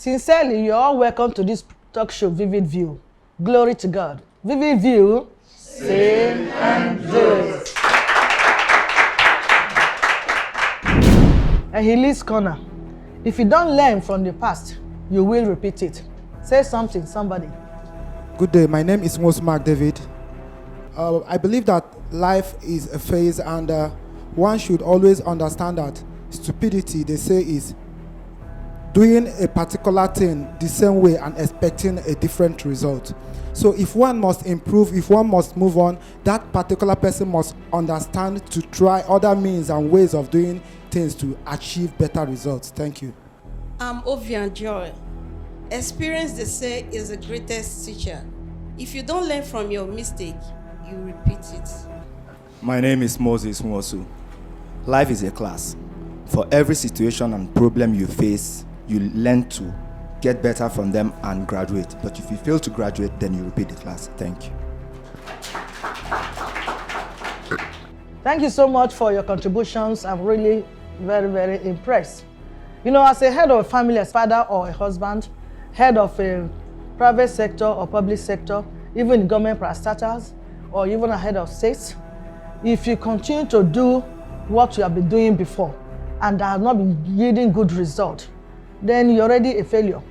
Sincerely, you're all welcome to this talk show, Vivid View. Glory to God. Vivid View, say and do it. And he leads corner. If you don't learn from the past, you will repeat it. Say something, somebody. Good day, my name is Mos Mark David. I believe that life is a phase, and one should always understand that stupidity, they say, is doing a particular thing the same way and expecting a different result. So if one must improve, if one must move on, that particular person must understand to try other means and ways of doing things to achieve better results. Thank you. I'm Ovian Joy. Experience, they say, is the greatest teacher. If you don't learn from your mistake, you repeat it. My name is Moses Nwosu. Life is a class. For every situation and problem you face, you learn to get better from them and graduate. But if you fail to graduate, then you repeat the class. Thank you. Thank you so much for your contributions. I'm really very, very impressed. You know, as a head of a family, as father or a husband, head of a private sector or public sector, even government parastatals, or even a head of states, if you continue to do what you have been doing before and have not been yielding good result, then you're already a failure.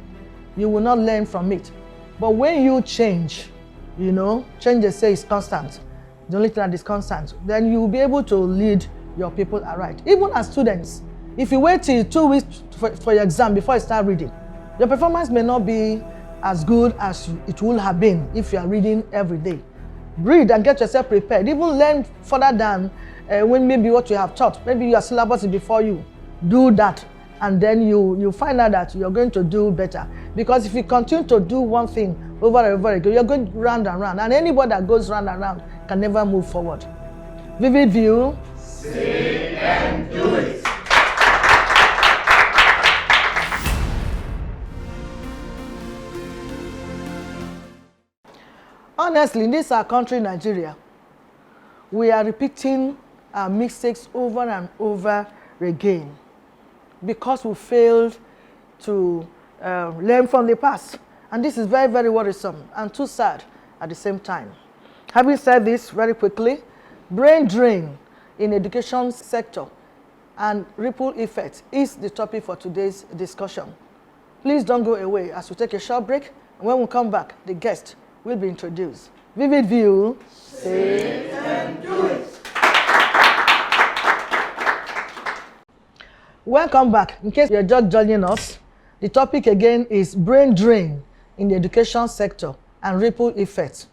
You will not learn from it. But when you change, you know, change they say is constant. The only thing that is constant, then you will be able to lead your people aright. Even as students, if you wait till 2 weeks for your exam before you start reading, your performance may not be as good as it would have been if you are reading every day. Read and get yourself prepared. Even learn further than when maybe what you have taught. Maybe your syllabus is before you. Do that, and then you find out that you're going to do better. Because if you continue to do one thing over and over again, you're going round and round. And anybody that goes round and round can never move forward. Vivid View. Say and do it. Honestly, in this our country, Nigeria, we are repeating our mistakes over and over again because we failed to learn from the past. And this is very, very worrisome and too sad at the same time. Having said this very quickly, brain drain in education sector and ripple effect is the topic for today's discussion. Please don't go away as we take a short break. And when we come back, the guest will be introduced. Vivid View, say and do it. Welcome back. In case you're just joining us, the topic again is brain drain in the education sector and ripple effect.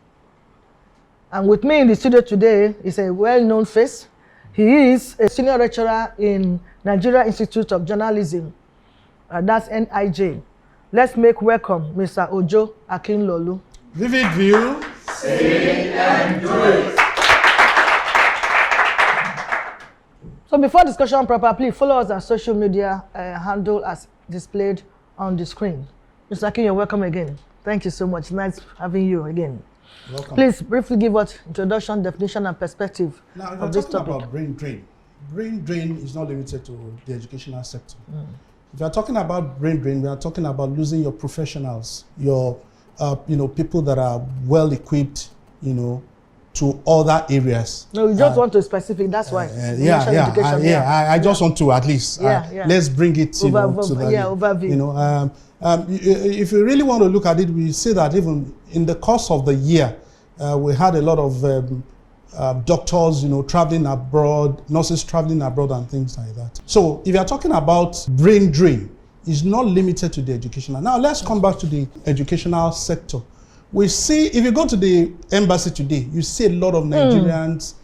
And with me in the studio today is a well-known face. He is a senior lecturer in Nigeria Institute of Journalism, that's NIJ. Let's make welcome Mr. Ojo Akinlolu. Vivid View, say and do it. So before discussion proper, please follow us on social media handle as displayed on the screen. Mr. Akin, you're welcome again. Thank you so much. Nice having you again. Welcome. Please briefly give us introduction, definition, and perspective Now, if of we're this talking topic. about brain drain is not limited to the educational sector. If you're talking about brain drain, we are talking about losing your professionals, your people that are well equipped, to other areas. No, we just want to specific. That's why. I just want to at least let's bring it to overview. If you really want to look at it, we see that even in the course of the year, we had a lot of doctors, traveling abroad, nurses traveling abroad, and things like that. So, if you are talking about brain drain, it's not limited to the educational. Now, let's come back to the educational sector. We see, if you go to the embassy today, you see a lot of Nigerians,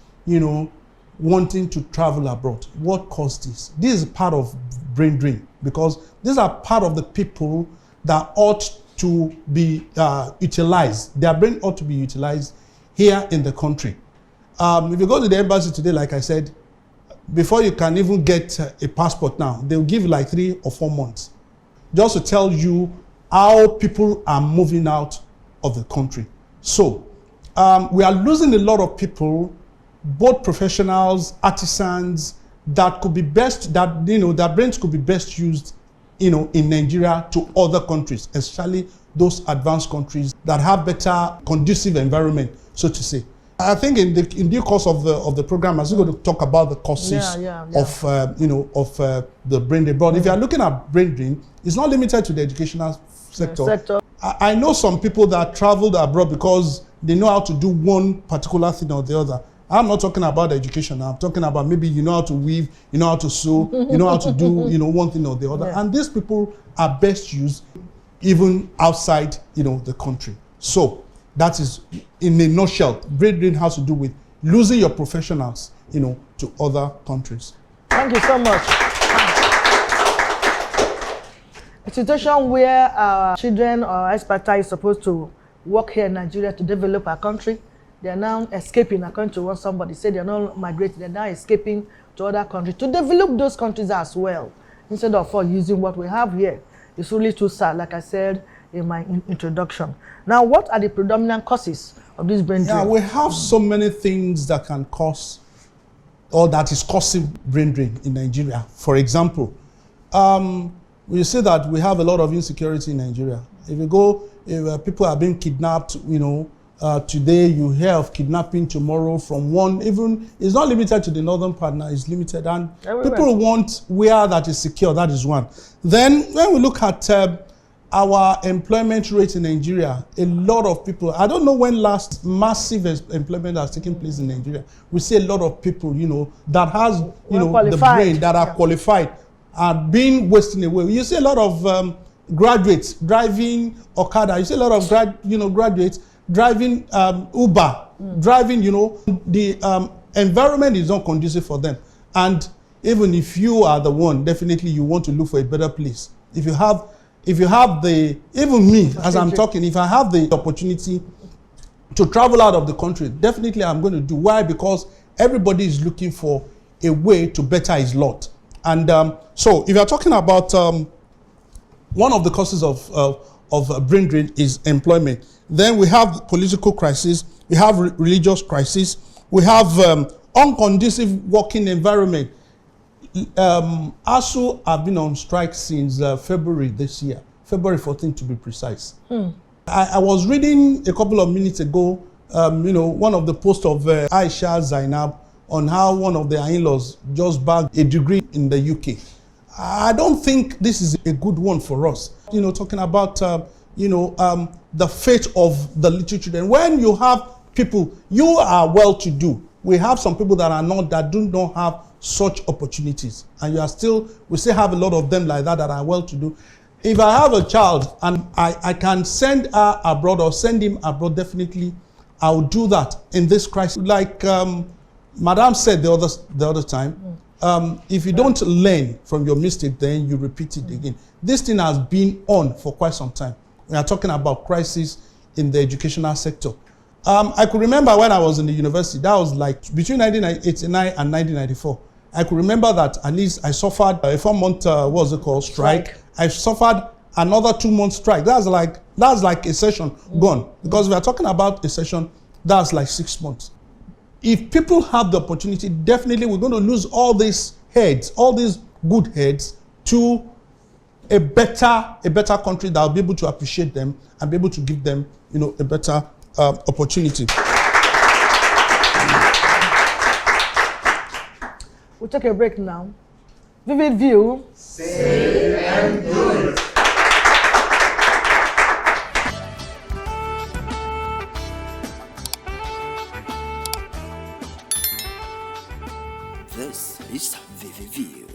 wanting to travel abroad. What caused this? This is part of brain drain, because these are part of the people that ought to be utilized. Their brain ought to be utilized here in the country. If you go to the embassy today, like I said, before you can even get a passport now, they'll give you like 3 or 4 months just to tell you how people are moving out of the country. So we are losing a lot of people, both professionals, artisans, that could be best, that their brains could be best used in Nigeria to other countries, especially those advanced countries that have better conducive environment, so to say. I think in due course of the program, as we're going to talk about the causes of the brain drain. But if you are looking at brain drain, it's not limited to the educational sector. I know some people that traveled abroad because they know how to do one particular thing or the other. I'm not talking about education. I'm talking about maybe you know how to weave, you know how to sew, you know how to do one thing or the other. Yeah. And these people are best used even outside the country. So that is, in a nutshell, brain drain has to do with losing your professionals, to other countries. Thank you so much. A situation where our children or expertise is supposed to work here in Nigeria to develop our country, they are now escaping, according to what somebody said, they are not migrating, they are now escaping to other countries to develop those countries as well, instead of using what we have here. It's really too sad, like I said in my introduction. Now, what are the predominant causes of this brain drain? Yeah, we have so many things that can cause, or that is causing brain drain in Nigeria. For example, we see that we have a lot of insecurity in Nigeria. If you go, if people are being kidnapped, today you hear of kidnapping, tomorrow from one, even, it's not limited to the northern part now, it's limited. And people want where that is secure, that is one. Then when we look at our employment rate in Nigeria, a lot of people, I don't know when last massive employment has taken place in Nigeria. We see a lot of people, that has, the brain, that are qualified, are being wasting away. You see a lot of graduates driving Okada. You see a lot of graduates driving Uber, driving, the environment is not conducive for them. And even if you are the one, definitely you want to look for a better place. If you have the, even me, as I'm talking, if I have the opportunity to travel out of the country, definitely I'm going to do. Why? Because everybody is looking for a way to better his lot. And so if you're talking about one of the causes of brain drain is employment. Then we have political crisis, we have religious crisis, we have unconducive working environment. ASUU have been on strike since February this year, February 14th to be precise. I was reading a couple of minutes ago, one of the posts of Aisha Zainab on how one of their in-laws just bagged a degree in the UK. I don't think this is a good one for us. Talking about, the fate of the little children. When you have people, you are well-to-do. We have some people that do not have such opportunities. And we still have a lot of them like that are well-to-do. If I have a child and I can send her abroad or send him abroad, definitely I'll do that in this crisis. Like Madam said the other time, if you don't learn from your mistake, then you repeat it again. This thing has been on for quite some time. We are talking about crisis in the educational sector. I could remember when I was in the university, that was like between 1989 and 1994. I could remember that at least I suffered a 4-month, strike. I suffered another 2-month strike. That's like a session gone. Because we are talking about a session that's like 6 months. If people have the opportunity, definitely we're going to lose all these heads, all these good heads, to a better country that will be able to appreciate them and be able to give them, a better opportunity. We'll take a break now. Vivid View. Say and do it. This is Vivid View.